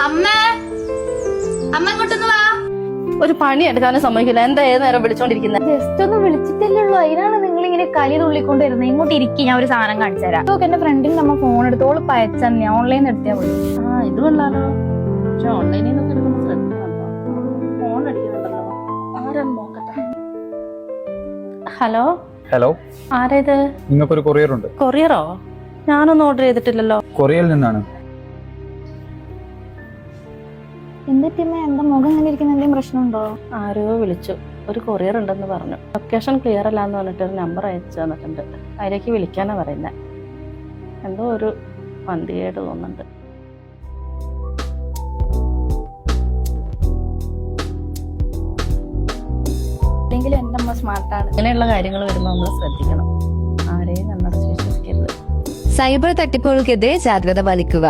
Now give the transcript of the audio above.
അമ്മ അമ്മ ഇങ്ങോട്ടൊന്ന് വാ. ഒരു പണി എടുക്കാനും സമ്മതിക്കില്ല. എന്താ ഏത് നേരം വിളിച്ചോണ്ടിരിക്കുന്നത്? ജസ്റ്റ് ഒന്ന് വിളിച്ചിട്ടല്ലേ ഉള്ളൂ. അതിനാണ് നിങ്ങൾ ഇങ്ങനെ കലി തുള്ളിക്കൊണ്ട് വരുന്നത്. ഇങ്ങോട്ട് ഇരിക്കും, ഞാൻ ഒരു സാധനം കാണിച്ചു തരാം. ഇതൊക്കെ എന്റെ ഫ്രണ്ടിന് നമ്മ ഫോൺ എടുത്തോളൂ പയച്ചന്നെ ഓൺലൈൻ എടുത്താൽ മതി. ഇത് കൊള്ളാലോ. പക്ഷെ ഓൺലൈനിൽ നിന്നൊക്കെ എടുക്കുമ്പോൾ ശ്രദ്ധിക്കണല്ലോ. ഫോൺ അടിക്കുന്നുണ്ടല്ലോ. ആരാന്ന് നോക്കട്ടെ. ഹലോ ഹലോ, ആരേത്? നിങ്ങൾക്കൊരു കൊറിയർ ഉണ്ട്. കൊറിയറോ? ഞാനൊന്നും ഓർഡർ ചെയ്തിട്ടില്ലല്ലോ. കൊറിയയിൽ നിന്നാണ്. എന്തിട്ടിമ്മ എന്താ മുഖം ഇങ്ങനെ ഇരിക്കുന്ന? എന്തെങ്കിലും പ്രശ്നമുണ്ടോ? ആരോ വിളിച്ചു, ഒരു കൊറിയർ ഉണ്ടെന്ന് പറഞ്ഞു. ലൊക്കേഷൻ ക്ലിയർ അല്ലാന്ന് പറഞ്ഞിട്ട് ഒരു നമ്പർ അയച്ചു തന്നിട്ടുണ്ട്. അതിലേക്ക് വിളിക്കാനാ പറയുന്നത്. എന്തോ ഒരു പന്തിയായിട്ട് തോന്നുന്നുണ്ട്. അല്ലെങ്കിൽ എൻ്റെ അമ്മ സ്മാർട്ടാണ്. ഇങ്ങനെയുള്ള കാര്യങ്ങൾ വരുമ്പോൾ നമ്മൾ ശ്രദ്ധിക്കണം. ആരെയും കണ്ണടച്ച് വിശ്വസിക്കരുത്. സൈബർ തട്ടിപ്പുകൾക്കെതിരെ ജാഗ്രത പാലിക്കുക.